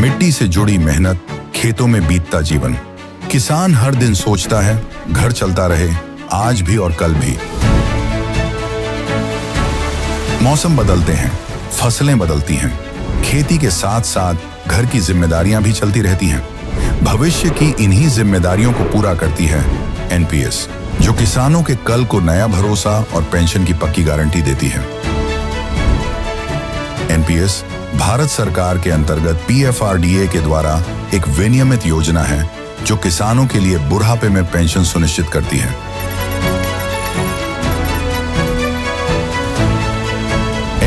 मिट्टी से जुड़ी मेहनत, खेतों में बीतता जीवन। किसान हर दिन सोचता है घर चलता रहे, आज भी और कल भी। मौसम बदलते हैं, फसलें बदलती हैं, खेती के साथ साथ घर की जिम्मेदारियां भी चलती रहती हैं। भविष्य की इन्हीं जिम्मेदारियों को पूरा करती है एनपीएस, जो किसानों के कल को नया भरोसा और पेंशन की पक्की गारंटी देती है। एनपीएस भारत सरकार के अंतर्गत पीएफआरडीए के द्वारा एक विनियमित योजना है जो किसानों के लिए बुढ़ापे में पेंशन सुनिश्चित करती है।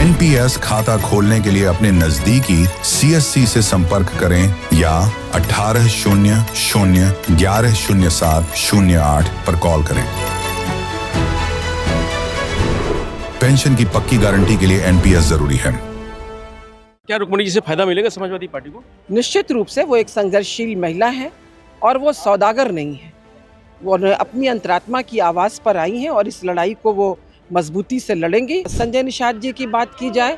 एनपीएस खाता खोलने के लिए अपने नजदीकी सीएससी से संपर्क करें या 1800-1107-08 पर कॉल करें। पेंशन की पक्की गारंटी के लिए एनपीएस जरूरी है। क्या रुक्मणी जी से फायदा मिलेगा समाजवादी पार्टी को? निश्चित रूप से वो एक संघर्षशील महिला है और वो सौदागर नहीं है। वो अपनी अंतरात्मा की आवाज़ पर आई हैं और इस लड़ाई को वो मजबूती से लड़ेंगी। संजय निषाद जी की बात की जाए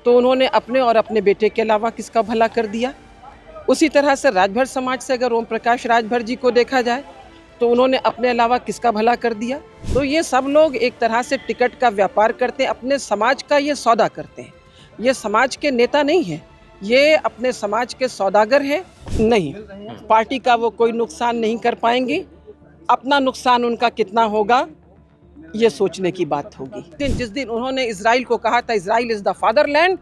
तो उन्होंने अपने और अपने बेटे के अलावा किसका भला कर दिया। उसी तरह से राजभर समाज से अगर ओम प्रकाश राजभर जी को देखा जाए तो उन्होंने अपने अलावा किसका भला कर दिया। तो ये सब लोग एक तरह से टिकट का व्यापार करते हैं, अपने समाज का ये सौदा करते हैं। ये समाज के नेता नहीं हैं, ये अपने समाज के सौदागर हैं। नहीं, पार्टी का वो कोई नुकसान नहीं कर पाएंगी। अपना नुकसान उनका कितना होगा ये सोचने की बात होगी। जिस दिन उन्होंने इजराइल को कहा था इजराइल इज द फादरलैंड,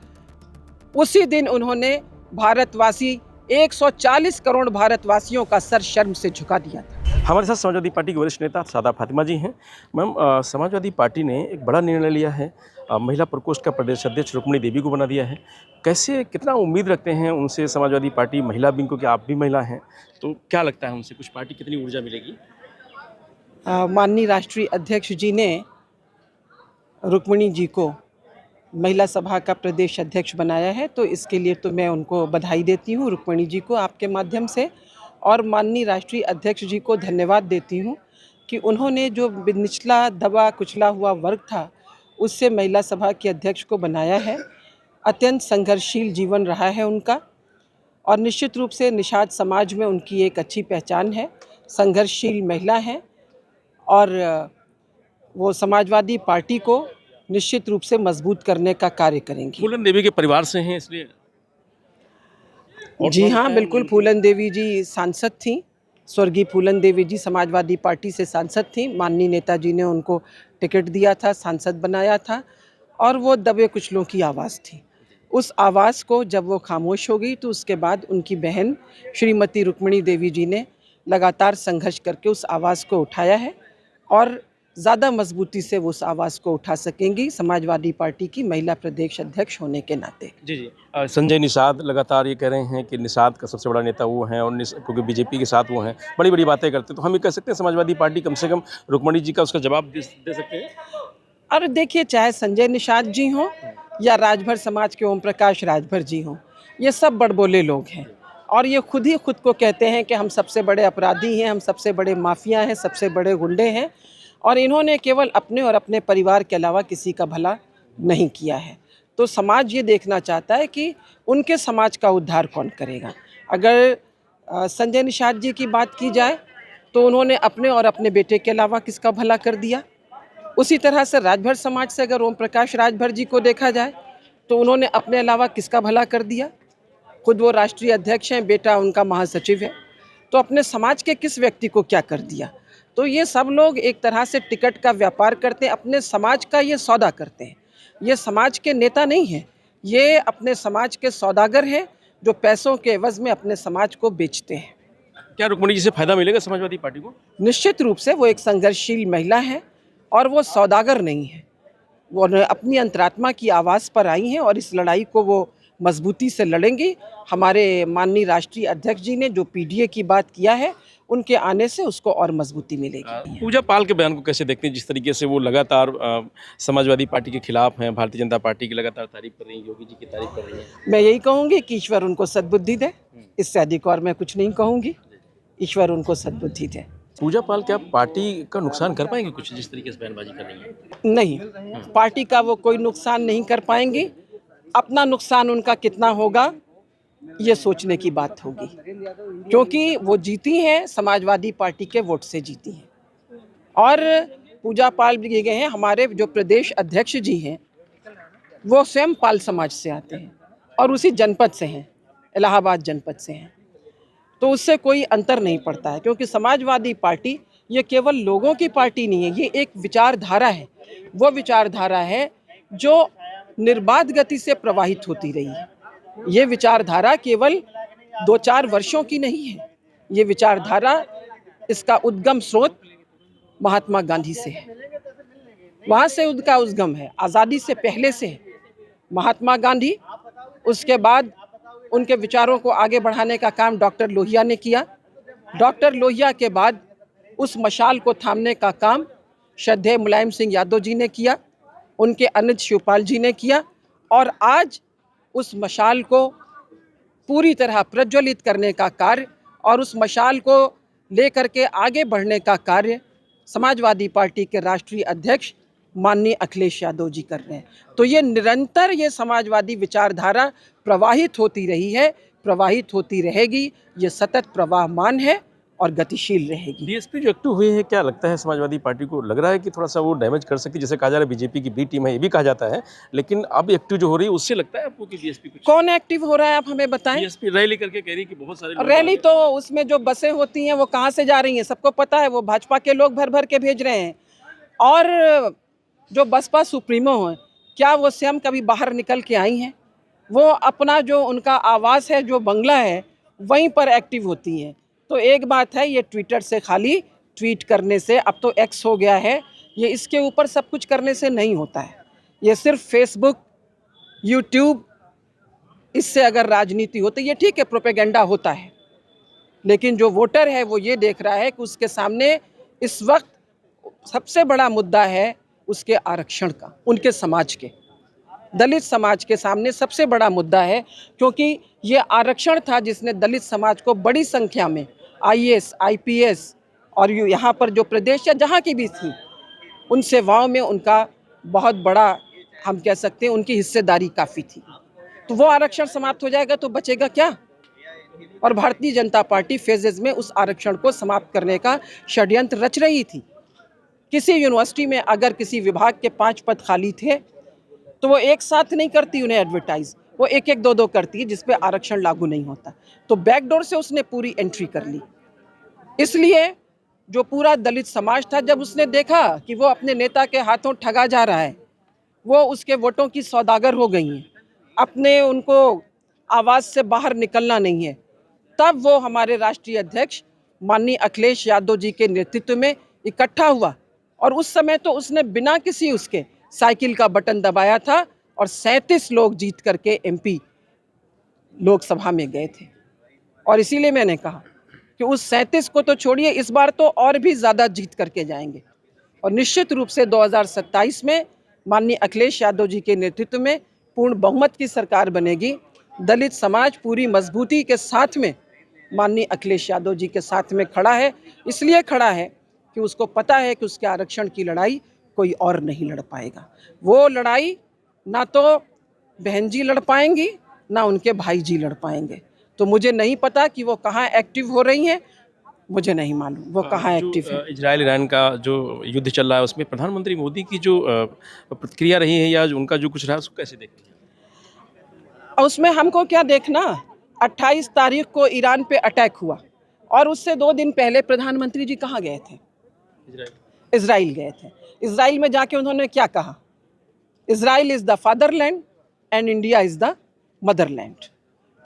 उसी दिन उन्होंने भारतवासी 140 करोड़ भारतवासियों का सर शर्म से झुका दिया था। हमारे साथ समाजवादी पार्टी के वरिष्ठ नेता सादा फातिमा जी हैं। मैम, समाजवादी पार्टी ने एक बड़ा निर्णय लिया है, महिला प्रकोष्ठ का प्रदेश अध्यक्ष रुक्मणी देवी को बना दिया है। कैसे, कितना उम्मीद रखते हैं उनसे समाजवादी पार्टी महिला विंग को? कि आप भी महिला हैं तो क्या लगता है उनसे कुछ पार्टी कितनी ऊर्जा मिलेगी? माननीय राष्ट्रीय अध्यक्ष जी ने रुक्मणी जी को महिला सभा का प्रदेश अध्यक्ष बनाया है, तो इसके लिए तो मैं उनको बधाई देती हूँ, रुक्मणी जी को आपके माध्यम से, और माननीय राष्ट्रीय अध्यक्ष जी को धन्यवाद देती हूँ कि उन्होंने जो निचला दबा कुचला हुआ वर्ग था उससे महिला सभा के अध्यक्ष को बनाया है। अत्यंत संघर्षशील जीवन रहा है उनका और निश्चित रूप से निषाद समाज में उनकी एक अच्छी पहचान है। संघर्षशील महिला हैं और वो समाजवादी पार्टी को निश्चित रूप से मजबूत करने का कार्य करेंगी। फूलन देवी के परिवार से हैं इसलिए? जी हाँ, बिल्कुल। फूलन देवी जी सांसद थी, स्वर्गीय फूलन देवी जी समाजवादी पार्टी से सांसद थी। माननीय नेताजी ने उनको टिकट दिया था, सांसद बनाया था और वो दबे कुचलों की आवाज़ थी। उस आवाज़ को जब वो खामोश हो गई तो उसके बाद उनकी बहन श्रीमती रुक्मणी देवी जी ने लगातार संघर्ष करके उस आवाज़ को उठाया है और ज़्यादा मजबूती से वो उस आवाज़ को उठा सकेंगी समाजवादी पार्टी की महिला प्रदेश अध्यक्ष होने के नाते। जी। संजय निषाद लगातार ये कह रहे हैं कि निषाद का सबसे बड़ा नेता वो हैं और क्योंकि बीजेपी के साथ वो हैं, बड़ी बड़ी बातें करते हैं, तो हम ये कह सकते हैं समाजवादी पार्टी कम से कम रुक्मणी जी का उसका जवाब दे सकते हैं। और देखिए, चाहे संजय निषाद जी हों या राजभर समाज के ओम प्रकाश राजभर जी हों, ये सब बड़बोले लोग हैं और ये खुद ही खुद को कहते हैं कि हम सबसे बड़े अपराधी हैं, हम सबसे बड़े माफिया हैं, सबसे बड़े गुंडे हैं और इन्होंने केवल अपने और अपने परिवार के अलावा किसी का भला नहीं किया है। तो समाज ये देखना चाहता है कि उनके समाज का उद्धार कौन करेगा। अगर संजय निषाद जी की बात की जाए तो उन्होंने अपने और अपने बेटे के अलावा किसका भला कर दिया। उसी तरह से राजभर समाज से अगर ओम प्रकाश राजभर जी को देखा जाए तो उन्होंने अपने अलावा किसका भला कर दिया। खुद वो राष्ट्रीय अध्यक्ष हैं, बेटा उनका महासचिव है, तो अपने समाज के किस व्यक्ति को क्या कर दिया। तो ये सब लोग एक तरह से टिकट का व्यापार करते हैं, अपने समाज का ये सौदा करते हैं। ये समाज के नेता नहीं हैं, ये अपने समाज के सौदागर हैं जो पैसों के एवज में अपने समाज को बेचते हैं। क्या रुक्मणी जी से फायदा मिलेगा समाजवादी पार्टी को? निश्चित रूप से वो एक संघर्षशील महिला है और वो सौदागर नहीं है। वो अपनी अंतरात्मा की आवाज़ पर आई हैं और इस लड़ाई को वो मजबूती से लड़ेंगी। हमारे माननीय राष्ट्रीय अध्यक्ष जी ने जो पीडीए की बात किया है, उनके आने से उसको और मजबूती मिलेगी। पूजा पाल के बयान को कैसे देखते हैं, जिस तरीके से वो लगातार समाजवादी पार्टी के खिलाफ हैं, भारतीय जनता पार्टी की लगातार तारीफ कर रही हैं, योगी जी की तारीफ कर रही हैं? मैं यही कहूँगी कि ईश्वर उनको सद्बुद्धि दे, इससे अधिक और मैं कुछ नहीं कहूँगी। ईश्वर उनको सद्बुद्धि दे। पूजा पाल क्या पार्टी का नुकसान कर पाएंगे कुछ, जिस तरीके से बयानबाजी कर रही है? नहीं, पार्टी का वो कोई नुकसान नहीं कर पाएंगी। अपना नुकसान उनका कितना होगा ये सोचने की बात होगी, क्योंकि वो जीती हैं समाजवादी पार्टी के वोट से जीती हैं। और पूजा पाल भी गए हैं, हमारे जो प्रदेश अध्यक्ष जी हैं वो स्वयं पाल समाज से आते हैं और उसी जनपद से हैं, इलाहाबाद जनपद से हैं। तो उससे कोई अंतर नहीं पड़ता है, क्योंकि समाजवादी पार्टी ये केवल लोगों की पार्टी नहीं है, ये एक विचारधारा है। वो विचारधारा है जो निर्बाध गति से प्रवाहित होती रही है। ये विचारधारा केवल 2-4 वर्षों की नहीं है। ये विचारधारा, इसका उद्गम स्रोत महात्मा गांधी से है, वहाँ से उनका उद्गम है, आज़ादी से पहले से है। महात्मा गांधी, उसके बाद उनके विचारों को आगे बढ़ाने का काम डॉक्टर लोहिया ने किया। डॉक्टर लोहिया के बाद उस मशाल को थामने का काम श्रद्धेय मुलायम सिंह यादव जी ने किया, उनके अनुज शिवपाल जी ने किया, और आज उस मशाल को पूरी तरह प्रज्वलित करने का कार्य और उस मशाल को लेकर के आगे बढ़ने का कार्य समाजवादी पार्टी के राष्ट्रीय अध्यक्ष माननीय अखिलेश यादव जी कर रहे हैं। तो ये निरंतर ये समाजवादी विचारधारा प्रवाहित होती रही है, प्रवाहित होती रहेगी, ये सतत प्रवाहमान है और गतिशील रहेगी। डीएसपी जो एक्टिव हुई है, क्या लगता है समाजवादी पार्टी को? लग रहा है कि थोड़ा सा वो डैमेज कर सकती है, जैसे कहा जा रहा है बीजेपी की बी टीम है, ये भी कहा जाता है, लेकिन अब एक्टिव जो हो रही है उससे लगता है आपको कि डीएसपी कुछ? कौन एक्टिव हो रहा है, आप हमें बताएं। डीएसपी रैली करके कह रही कि बहुत सारे लोग रैली तो उसमें जो बसें होती हैं वो कहाँ से जा रही हैं, सबको पता है, वो भाजपा के लोग भर भर के भेज रहे हैं। और जो बसपा सुप्रीमो हैं, क्या वो स्वयं कभी बाहर निकल के आई हैं? वो अपना जो उनका आवास है, जो बंगला है, वहीं पर एक्टिव होती हैं। तो एक बात है, ये ट्विटर से खाली ट्वीट करने से, अब तो एक्स हो गया है, ये इसके ऊपर सब कुछ करने से नहीं होता है। ये सिर्फ फेसबुक, यूट्यूब, इससे अगर राजनीति होती, ये ठीक है, प्रोपेगेंडा होता है, लेकिन जो वोटर है वो ये देख रहा है कि उसके सामने इस वक्त सबसे बड़ा मुद्दा है उसके आरक्षण का, उनके समाज के, दलित समाज के सामने सबसे बड़ा मुद्दा है, क्योंकि ये आरक्षण था जिसने दलित समाज को बड़ी संख्या में आईएएस, आईपीएस और यहाँ पर जो प्रदेश या जहाँ की भी थी, उन सेवाओं में उनका बहुत बड़ा, हम कह सकते हैं, उनकी हिस्सेदारी काफ़ी थी। तो वो आरक्षण समाप्त हो जाएगा तो बचेगा क्या? और भारतीय जनता पार्टी फेजेज में उस आरक्षण को समाप्त करने का षड्यंत्र रच रही थी। किसी यूनिवर्सिटी में अगर किसी विभाग के 5 पद खाली थे तो वो एक साथ नहीं करती उन्हें एडवर्टाइज, वो एक एक दो करती है जिस पे आरक्षण लागू नहीं होता। तो बैकडोर से उसने पूरी एंट्री कर ली। इसलिए जो पूरा दलित समाज था, जब उसने देखा कि वो अपने नेता के हाथों ठगा जा रहा है, वो उसके वोटों की सौदागर हो गई हैं, अपने उनको आवाज़ से बाहर निकलना नहीं है, तब वो हमारे राष्ट्रीय अध्यक्ष माननीय अखिलेश यादव जी के नेतृत्व में इकट्ठा हुआ। और उस समय तो उसने बिना किसी उसके साइकिल का बटन दबाया था और 37 लोग जीत करके एमपी लोकसभा में गए थे। और इसीलिए मैंने कहा कि उस 37 को तो छोड़िए, इस बार तो और भी ज़्यादा जीत करके जाएंगे। और निश्चित रूप से 2027 में माननीय अखिलेश यादव जी के नेतृत्व में पूर्ण बहुमत की सरकार बनेगी। दलित समाज पूरी मजबूती के साथ में माननीय अखिलेश यादव जी के साथ में खड़ा है। इसलिए खड़ा है कि उसको पता है कि उसके आरक्षण की लड़ाई कोई और नहीं लड़ पाएगा। वो लड़ाई ना तो बहन जी लड़ पाएंगी, ना उनके भाई जी लड़ पाएंगे। तो मुझे नहीं पता कि वो कहाँ एक्टिव हो रही हैं, मुझे नहीं मालूम वो कहाँ एक्टिव है। इजराइल ईरान का जो युद्ध चल रहा है, उसमें प्रधानमंत्री मोदी की जो प्रतिक्रिया रही है या उनका जो कुछ रहा, उसको कैसे देखते हैं? और उसमें हमको क्या देखना, 28 तारीख को ईरान पे अटैक हुआ और उससे 2 दिन पहले प्रधानमंत्री जी कहाँ गए थे? इजराइल गए थे। इजराइल में जाके उन्होंने क्या कहा? Israel is the fatherland and India is the Motherland.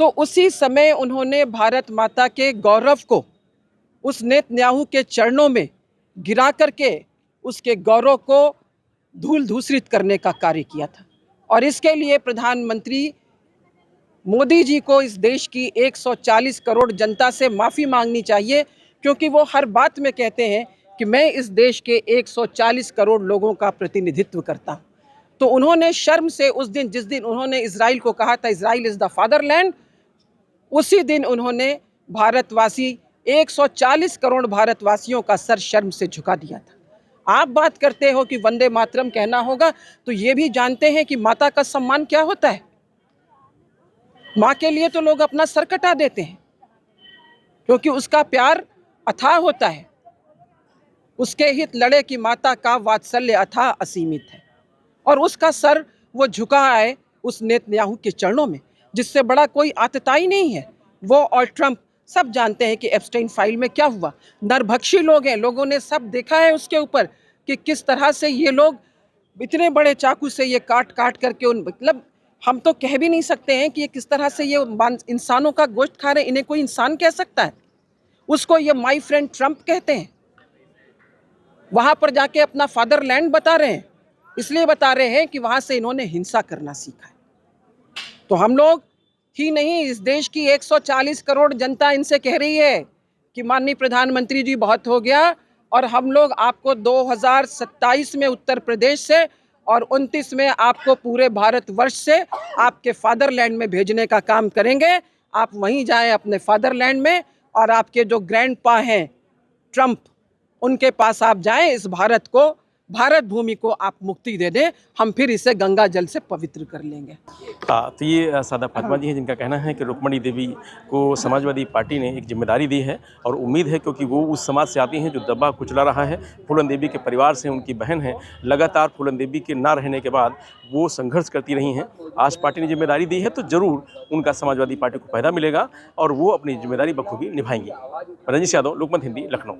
तो उसी समय उन्होंने भारत माता के गौरव को उस नेतन्याहू के चरणों में गिरा करके उसके गौरव को धूल धूसरित करने का कार्य किया था। और इसके लिए प्रधानमंत्री मोदी जी को इस देश की 140 करोड़ जनता से माफ़ी मांगनी चाहिए, क्योंकि वो हर बात में कहते हैं कि मैं इस देश के 140 करोड़ लोगों का प्रतिनिधित्व करता हूँ। तो उन्होंने शर्म से उस दिन, जिस दिन उन्होंने इजराइल को कहा था इजराइल इज़ द फादरलैंड, उसी दिन उन्होंने भारतवासी 140 करोड़ भारतवासियों का सर शर्म से झुका दिया था। आप बात करते हो कि वंदे मातरम कहना होगा, तो ये भी जानते हैं कि माता का सम्मान क्या होता है। माँ के लिए तो लोग अपना सर कटा देते हैं, क्योंकि उसका प्यार अथाह होता है। उसके हित लड़े की माता का वात्सल्य अथाह असीमित है, और उसका सर वो झुका है उस नेतन्याहू के चरणों में, जिससे बड़ा कोई आतताई नहीं है। वो और ट्रंप सब जानते हैं कि एप्स्टाइन फाइल में क्या हुआ। नरभक्षी लोग हैं, लोगों ने सब देखा है उसके ऊपर कि किस तरह से ये लोग इतने बड़े चाकू से ये काट काट करके मतलब हम तो कह भी नहीं सकते हैं कि ये किस तरह से ये इंसानों का गोश्त खा रहे हैं। इन्हें कोई इंसान कह सकता है? उसको ये माय फ्रेंड ट्रंप कहते हैं। वहां पर जाके अपना फादरलैंड बता रहे हैं, इसलिए बता रहे हैं कि वहां से इन्होंने हिंसा करना सीखा है। तो हम लोग ही नहीं, इस देश की 140 करोड़ जनता इनसे कह रही है कि माननीय प्रधानमंत्री जी बहुत हो गया, और हम लोग आपको 2027 में उत्तर प्रदेश से और 29 में आपको पूरे भारतवर्ष से आपके फादरलैंड में भेजने का काम करेंगे। आप वहीं जाएं अपने फादरलैंड में, और आपके जो ग्रैंडपा हैं ट्रंप, उनके पास आप जाएं। इस भारत को, भारत भूमि को आप मुक्ति दे दें, हम फिर इसे गंगा जल से पवित्र कर लेंगे। हाँ, तो ये सादा फातिमा जी हैं, जिनका कहना है कि रुक्मणी देवी को समाजवादी पार्टी ने एक जिम्मेदारी दी है, और उम्मीद है क्योंकि वो उस समाज से आती हैं जो दबा कुचला रहा है। फूलन देवी के परिवार से उनकी बहन है, लगातार फूलन देवी के ना रहने के बाद वो संघर्ष करती रही हैं। आज पार्टी ने जिम्मेदारी दी है तो ज़रूर उनका समाजवादी पार्टी को फायदा मिलेगा और वो अपनी जिम्मेदारी बखूबी निभाएंगी। रंजीश यादव, लोकमत हिंदी, लखनऊ।